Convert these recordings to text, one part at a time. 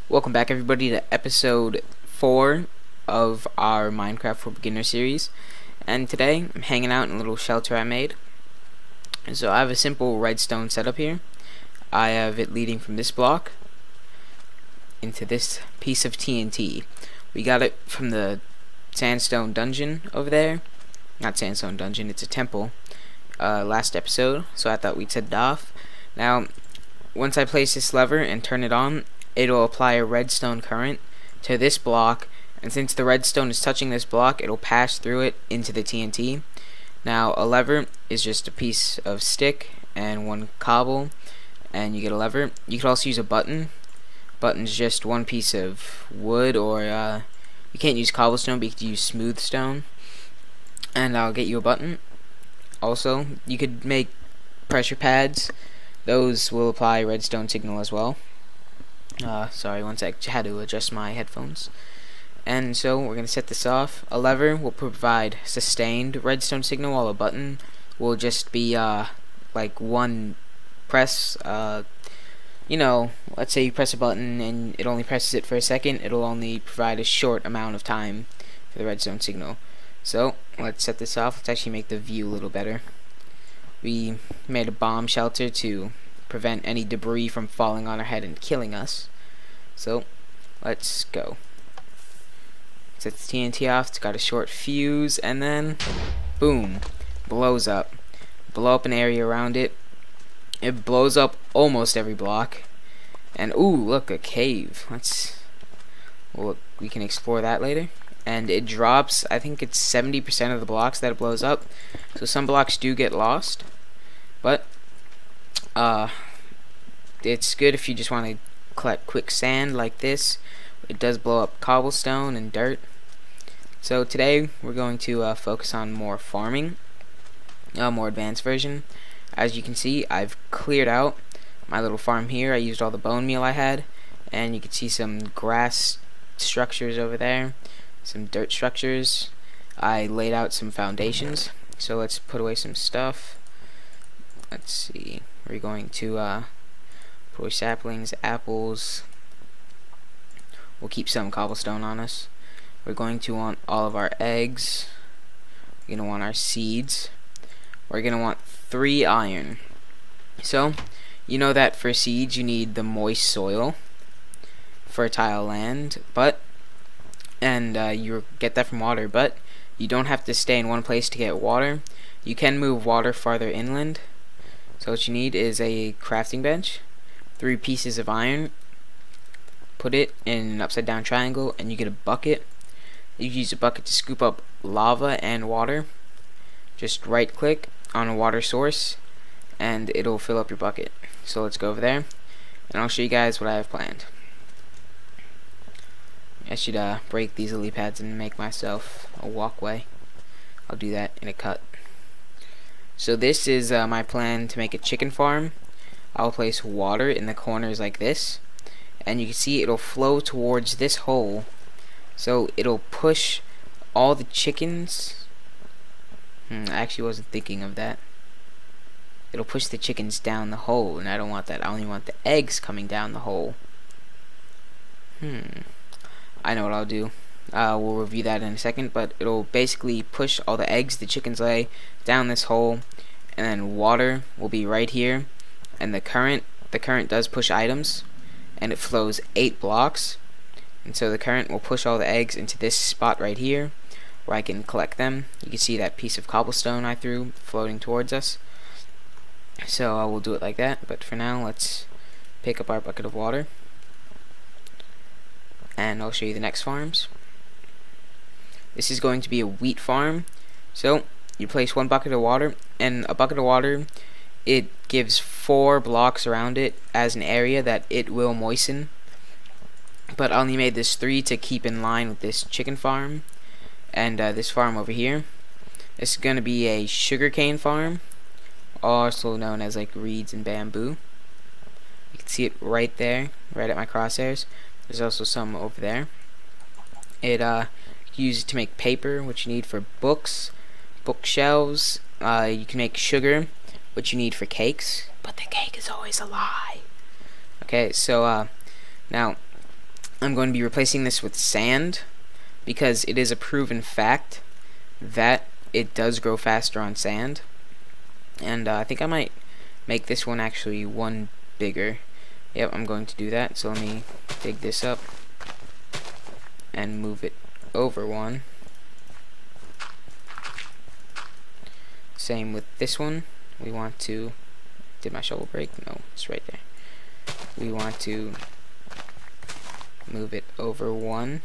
Welcome back everybody to episode 4 of our Minecraft for Beginner series, and today I'm hanging out in a little shelter I made. So I have a simple redstone setup here. I have it leading from this block into this piece of TNT. We got it from the sandstone dungeon over there. Not sandstone dungeon, it's a temple, last episode, so I thought we'd set it off. Now once I place this lever and turn it on, it'll apply a redstone current to this block, and since the redstone is touching this block, it'll pass through it into the TNT. Now a lever is just a piece of stick and one cobble, and you get a lever. You could also use a button. Button's just one piece of wood, or you can't use cobblestone, but you could use smooth stone, and I'll get you a button. Also, you could make pressure pads. Those will apply redstone signal as well. Sorry, one sec, had to adjust my headphones. And so we're gonna set this off. A lever will provide sustained redstone signal, while a button will just be like one press. You know, let's say you press a button and it only presses it for a second, it'll only provide a short amount of time for the redstone signal. So let's set this off. Let's actually make the view a little better. We made a bomb shelter to prevent any debris from falling on our head and killing us. So let's go. Set the TNT off. It's got a short fuse, and then boom, blows up. Blow up an area around it. It blows up almost every block. And ooh, look, a cave. Well, we can explore that later. And it drops, I think it's 70% of the blocks that it blows up. So some blocks do get lost, but it's good if you just want to collect quick sand like this. It does blow up cobblestone and dirt. So today we're going to focus on more farming, more advanced version. As you can see, I've cleared out my little farm here. I used all the bone meal I had, and you can see some grass structures over there, some dirt structures. I laid out some foundations. So let's put away some stuff. Let's see, we're going to put away saplings, apples. We'll keep some cobblestone on us. We're going to want all of our eggs. We're going to want our seeds. We're going to want 3 iron. So you know that for seeds you need the moist soil, fertile land, and you get that from water, but you don't have to stay in one place to get water. You can move water farther inland. So what you need is a crafting bench, 3 pieces of iron, put it in an upside down triangle, and you get a bucket. You use a bucket to scoop up lava and water. Just right click on a water source and it'll fill up your bucket. So let's go over there and I'll show you guys what I have planned. I should break these lily pads and make myself a walkway. I'll do that in a cut. So this is my plan to make a chicken farm. I'll place water in the corners like this, and you can see it'll flow towards this hole, so it'll push all the chickens. I actually wasn't thinking of that. It'll push the chickens down the hole, and I don't want that. I only want the eggs coming down the hole. I know what I'll do. We'll review that in a second, but it'll basically push all the eggs the chickens lay down this hole, and then water will be right here, and the current does push items, and it flows 8 blocks, and so the current will push all the eggs into this spot right here where I can collect them. You can see that piece of cobblestone I threw floating towards us. So I will do it like that, but for now let's pick up our bucket of water and I'll show you the next farms. This is going to be a wheat farm. So you place 1 bucket of water, and a bucket of water, it gives 4 blocks around it as an area that it will moisten. But I only made this 3 to keep in line with this chicken farm and this farm over here. This is going to be a sugarcane farm, also known as like reeds and bamboo. You can see it right there, right at my crosshairs. There's also some over there. It uses to make paper, which you need for books, bookshelves. You can make sugar, which you need for cakes, but the cake is always a lie. Okay, so now I'm going to be replacing this with sand because it is a proven fact that it does grow faster on sand. And I think I might make this one actually one bigger. Yep, I'm going to do that. So let me dig this up and move it over one. Same with this one. We want to, did my shovel break? No, it's right there. We want to move it over one.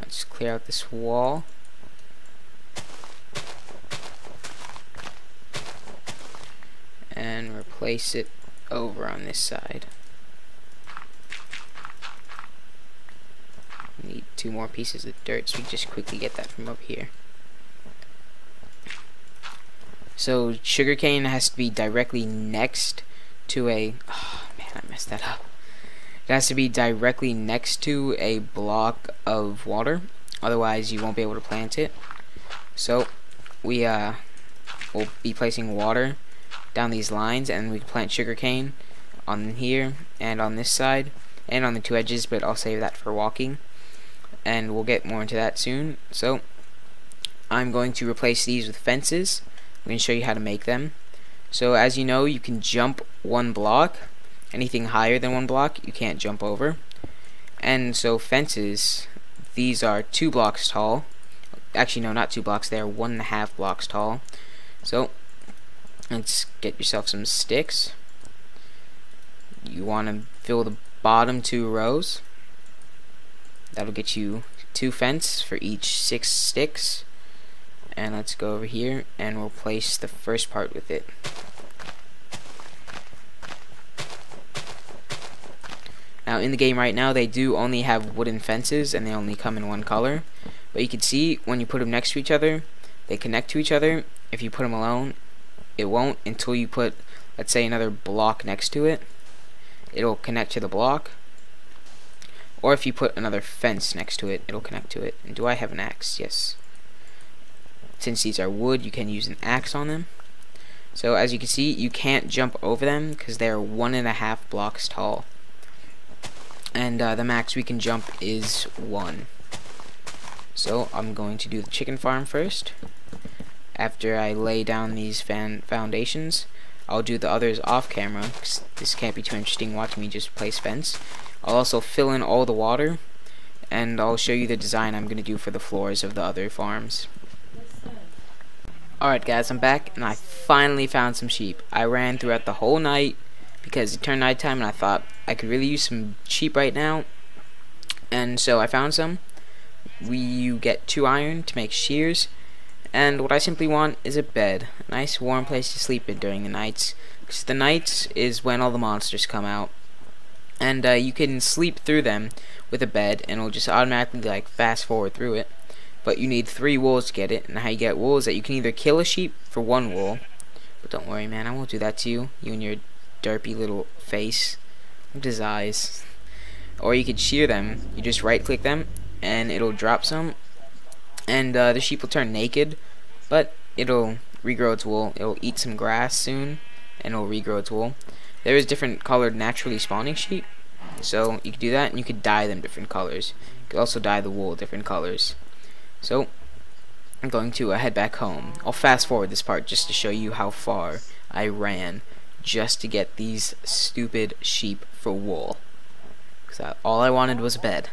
Let's clear out this wall. And replace it over on this side. Need 2 more pieces of dirt, so we just quickly get that from over here. So sugarcane has to be directly next to a, oh man, I messed that up. It has to be directly next to a block of water, otherwise you won't be able to plant it. So we will be placing water down these lines, and we can plant sugarcane on here and on this side and on the 2 edges, but I'll save that for walking, and we'll get more into that soon. So I'm going to replace these with fences. I'm going to show you how to make them. So as you know, you can jump 1 block. Anything higher than 1 block you can't jump over. And so fences, these are 2 blocks tall. Actually no, not 2 blocks, they are 1.5 blocks tall. So let's get yourself some sticks. You want to fill the bottom 2 rows. That'll get you 2 fence for each 6 sticks. And let's go over here and we'll place the first part with it. Now in the game right now they do only have wooden fences and they only come in 1 color. But you can see when you put them next to each other, they connect to each other. If you put them alone, it won't until you put, let's say, another block next to it. It'll connect to the block. Or if you put another fence next to it, it'll connect to it. And do I have an axe? Yes. Since these are wood, you can use an axe on them. So as you can see, you can't jump over them because they're 1.5 blocks tall. And the max we can jump is 1. So I'm going to do the chicken farm first. After I lay down these foundations, I'll do the others off camera because this can't be too interesting watching me just place fence. I'll also fill in all the water, and I'll show you the design I'm going to do for the floors of the other farms. Alright guys, I'm back and I finally found some sheep. I ran throughout the whole night because it turned nighttime and I thought I could really use some sheep right now. And so I found some. You get 2 iron to make shears. And what I simply want is a bed. A nice warm place to sleep in during the nights. Because the nights is when all the monsters come out. And you can sleep through them with a bed and it'll just automatically like fast forward through it. But you need 3 wools to get it, and how you get wool is that you can either kill a sheep for 1 wool, but don't worry man, I won't do that to you, you and your derpy little face. Look at his eyes. Or you could shear them, you just right click them, and it'll drop some, and the sheep will turn naked, but it'll regrow its wool, it'll eat some grass soon, and it'll regrow its wool. There is different colored naturally spawning sheep, so you could do that, and you could dye them different colors. You could also dye the wool different colors. So I'm going to head back home. I'll fast forward this part just to show you how far I ran just to get these stupid sheep for wool. Because all I wanted was a bed.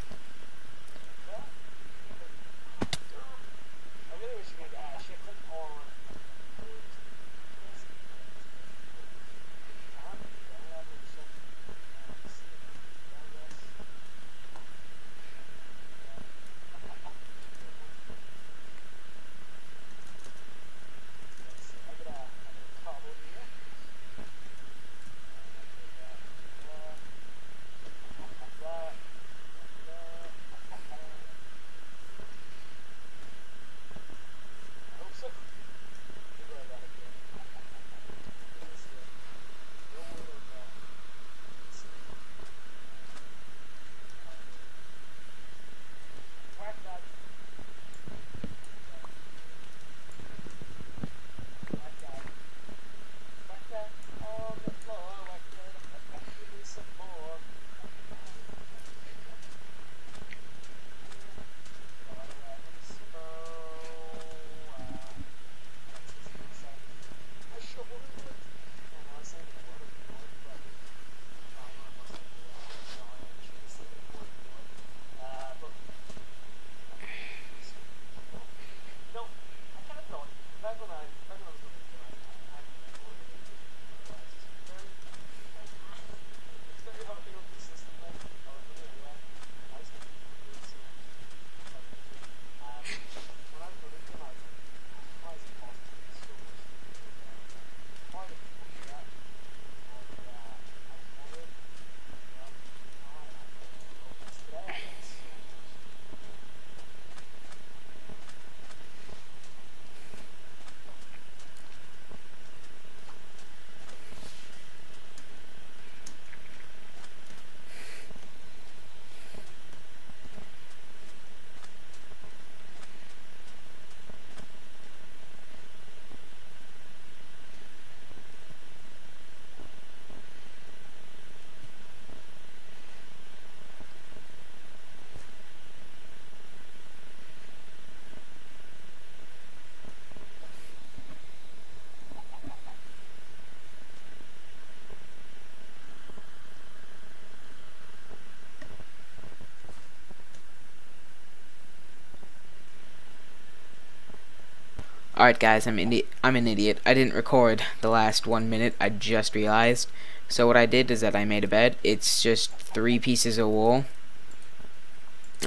Alright guys, I'm an idiot. I didn't record the last 1 minute, I just realized. So what I did is that I made a bed. It's just 3 pieces of wool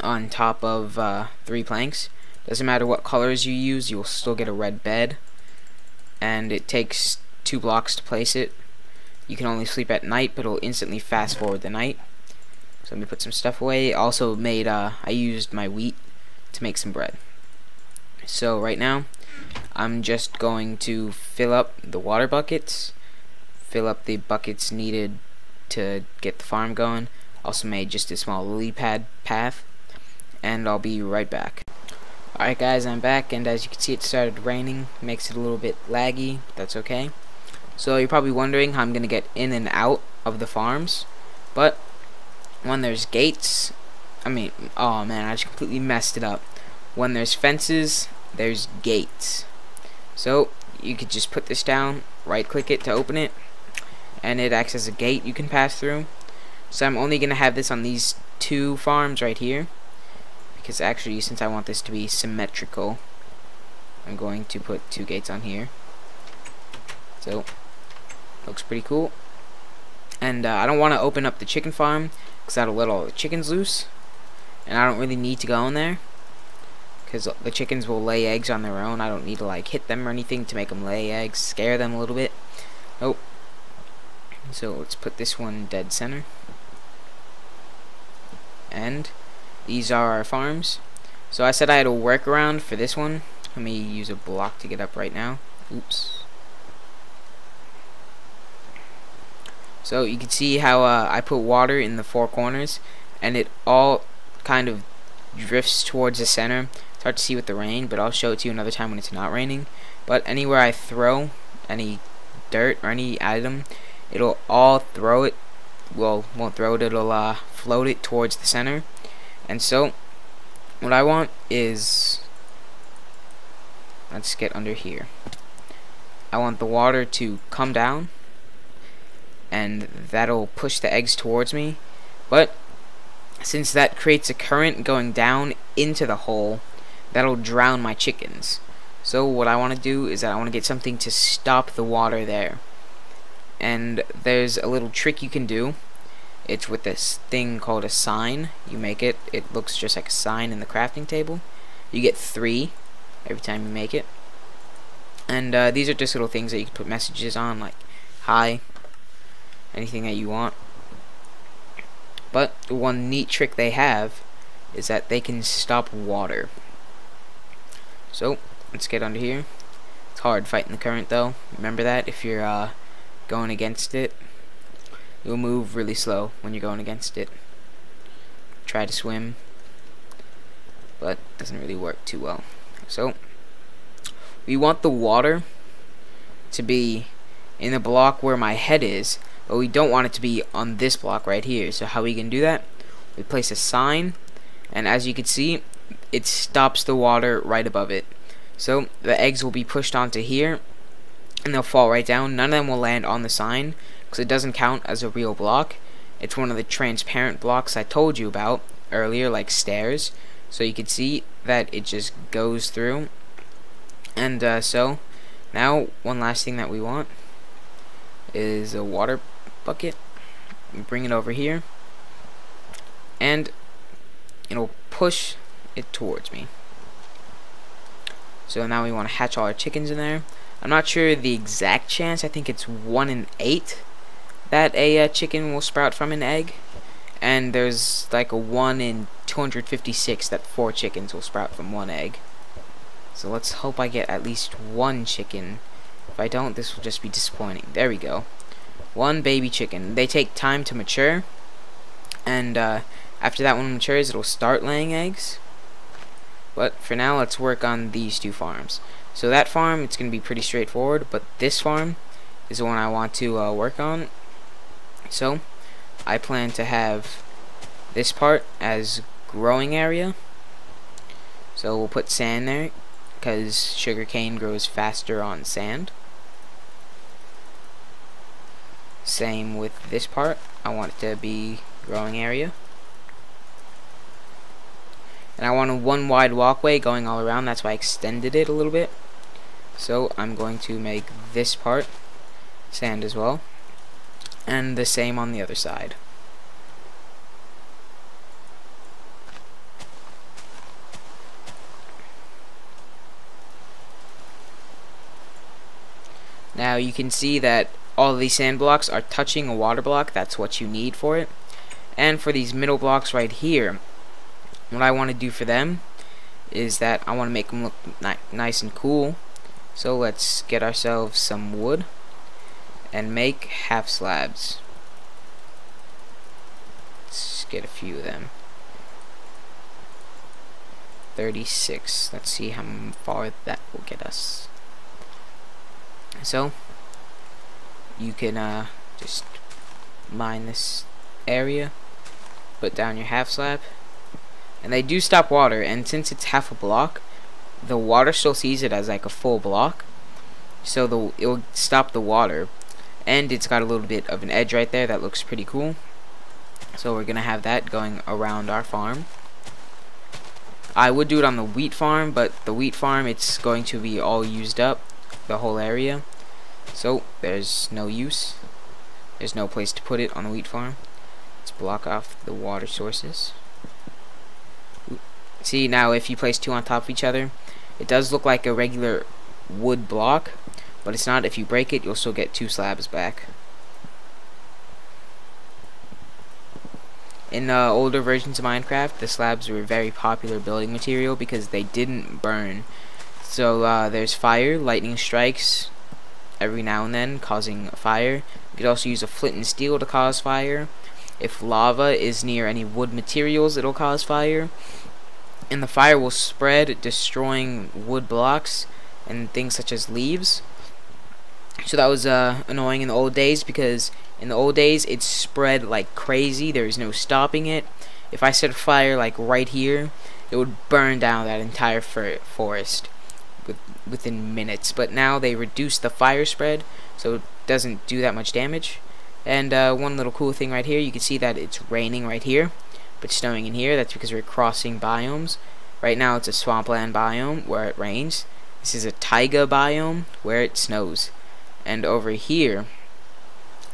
on top of 3 planks. Doesn't matter what colors you use, you'll still get a red bed. And it takes 2 blocks to place it. You can only sleep at night, but it'll instantly fast forward the night. So let me put some stuff away. Also made, I used my wheat to make some bread. So right now, I'm just going to fill up the water buckets, fill up the buckets needed to get the farm going. Also made just a small lily pad path, and I'll be right back. Alright guys, I'm back, and as you can see it started raining. Makes it a little bit laggy, but that's okay. So you're probably wondering how I'm going to get in and out of the farms, but when there's gates, oh man, I just completely messed it up. When there's fences, there's gates. So you could just put this down, right click it to open it, and it acts as a gate you can pass through. So I'm only going to have this on these 2 farms right here, because actually since I want this to be symmetrical, I'm going to put 2 gates on here. So looks pretty cool. And I don't want to open up the chicken farm because that'll let all the chickens loose, and I don't really need to go in there because the chickens will lay eggs on their own. I don't need to like hit them or anything to make them lay eggs, scare them a little bit. Nope. So let's put this one dead center. And these are our farms. So I said I had a workaround for this one. Let me use a block to get up right now. Oops. So you can see how I put water in the 4 corners, and it all kind of drifts towards the center. It's hard to see with the rain, but I'll show it to you another time when it's not raining. But anywhere I throw any dirt or any item, it'll all throw it. Well, won't throw it, it'll float it towards the center. And so what I want is, let's get under here. I want the water to come down, and that'll push the eggs towards me. But since that creates a current going down into the hole, that'll drown my chickens. So what I want to do is that I want to get something to stop the water there. And there's a little trick you can do. It's with this thing called a sign. You make it. It looks just like a sign in the crafting table. You get 3 every time you make it. And these are just little things that you can put messages on, like hi, anything that you want. But the one neat trick they have is that they can stop water. So let's get under here. It's hard fighting the current though. Remember that if you're going against it, you'll move really slow when you're going against it. Try to swim, but it doesn't really work too well. So we want the water to be in the block where my head is, but we don't want it to be on this block right here. So how we can do that? We place a sign, and as you can see, it stops the water right above it. So the eggs will be pushed onto here, and they'll fall right down. None of them will land on the sign because it doesn't count as a real block. It's one of the transparent blocks I told you about earlier, like stairs. So you can see that it just goes through. And so now one last thing that we want is a water bucket. Bring it over here, and it'll push it towards me. So now we want to hatch all our chickens in there. I'm not sure the exact chance. I think it's 1 in 8 that a chicken will sprout from an egg, and there's like a 1 in 256 that 4 chickens will sprout from 1 egg. So let's hope I get at least 1 chicken. If I don't, this will just be disappointing. There we go. 1 baby chicken. They take time to mature, and after that one matures, it'll start laying eggs. But for now, let's work on these 2 farms. So that farm, it's going to be pretty straightforward, but this farm is the one I want to work on. So I plan to have this part as growing area. So we'll put sand there, because sugarcane grows faster on sand. Same with this part. I want it to be growing area. And I want a 1 wide walkway going all around. That's why I extended it a little bit. So I'm going to make this part sand as well, and the same on the other side. Now you can see that all of these sand blocks are touching a water block. That's what you need for it. And for these middle blocks right here, what I want to do for them is that I want to make them look nice and cool. So let's get ourselves some wood and make half slabs. Let's get a few of them. 36. Let's see how far that will get us. So you can just mine this area, put down your half slab, and they do stop water, and since it's half a block, the water still sees it as like a full block, so it will stop the water, and it's got a little bit of an edge right there that looks pretty cool. So we're gonna have that going around our farm. I would do it on the wheat farm, but the wheat farm, it's going to be all used up, the whole area, so there's no use. There's no place to put it on the wheat farm. Let's block off the water sources. See, now if you place two on top of each other, it does look like a regular wood block, but it's not. If you break it, you'll still get two slabs back. In older versions of Minecraft, the slabs were a very popular building material because they didn't burn. So there's fire, lightning strikes every now and then, causing fire. You could also use a flint and steel to cause fire. If lava is near any wood materials, it'll cause fire. And the fire will spread, destroying wood blocks and things such as leaves. So that was annoying in the old days, because in the old days it spread like crazy. There was no stopping it. If I set a fire like right here, it would burn down that entire forest within minutes. But now they reduced the fire spread, so it doesn't do that much damage. And one little cool thing right here, you can see that it's raining right here, but snowing in here. That's because we're crossing biomes. Right now it's a swampland biome where it rains. This is a taiga biome where it snows. And over here,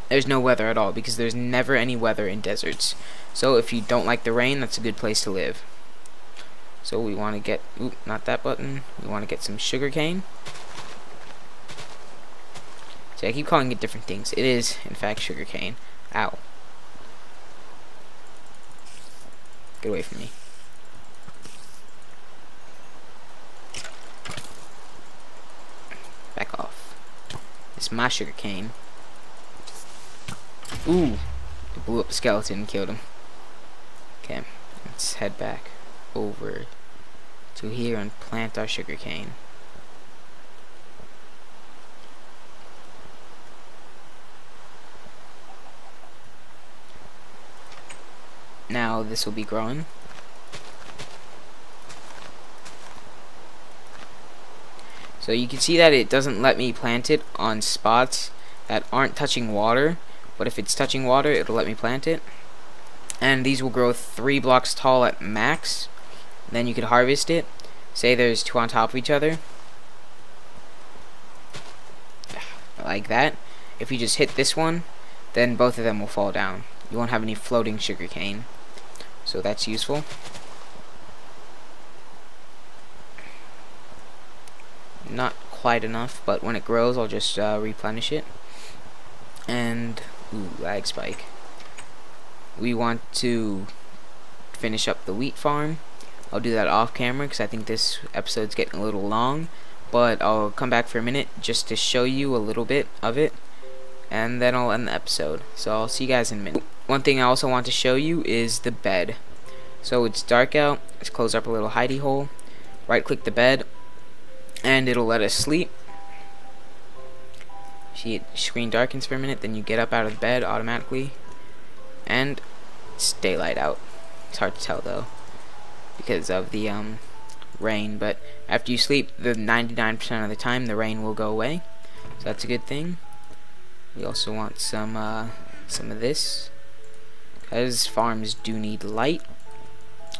there's no weather at all, because there's never any weather in deserts. So if you don't like the rain, that's a good place to live. So we want to get, oop, not that button. We want to get some sugar cane. See, I keep calling it different things. It is, in fact, sugar cane. Ow. Get away from me. Back off. It's my sugar cane. Ooh. It blew up the skeleton and killed him. Okay. Let's head back over to here and plant our sugar cane. Now this will be growing. So you can see that it doesn't let me plant it on spots that aren't touching water, but if it's touching water, it'll let me plant it. And these will grow 3 blocks tall at max. Then you could harvest it. Say there's 2 on top of each other, like that. If you just hit this one, then both of them will fall down. You won't have any floating sugar cane, so that's useful. Not quite enough, but when it grows, I'll just replenish it. And ooh, lag spike. We want to finish up the wheat farm. I'll do that off camera because I think this episode's getting a little long, but I'll come back for a minute just to show you a little bit of it, and then I'll end the episode. So I'll see you guys in a minute. One thing I also want to show you is the bed. So it's dark out. Let's close up a little hidey hole. Right click the bed, and it'll let us sleep. See, it screen darkens for a minute, then you get up out of the bed automatically, and it's daylight out. It's hard to tell though because of the rain, but after you sleep, the 99% of the time the rain will go away, so that's a good thing. We also want some of this, because farms do need light.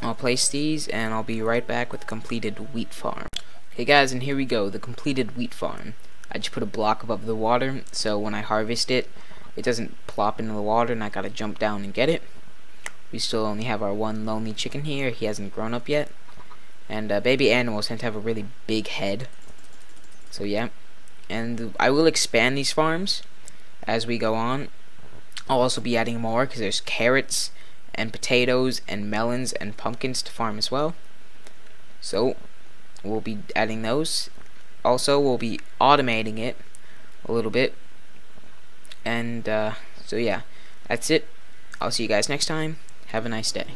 I'll place these, and I'll be right back with a completed wheat farm. Okay guys, and here we go, the completed wheat farm. I just put a block above the water, so when I harvest it, it doesn't plop into the water and I gotta jump down and get it. We still only have our one lonely chicken here. He hasn't grown up yet. And baby animals tend to have a really big head. So yeah. And I will expand these farms as we go on. I'll also be adding more because there's carrots and potatoes and melons and pumpkins to farm as well. So we'll be adding those. Also, we'll be automating it a little bit. And so yeah, that's it. I'll see you guys next time. Have a nice day.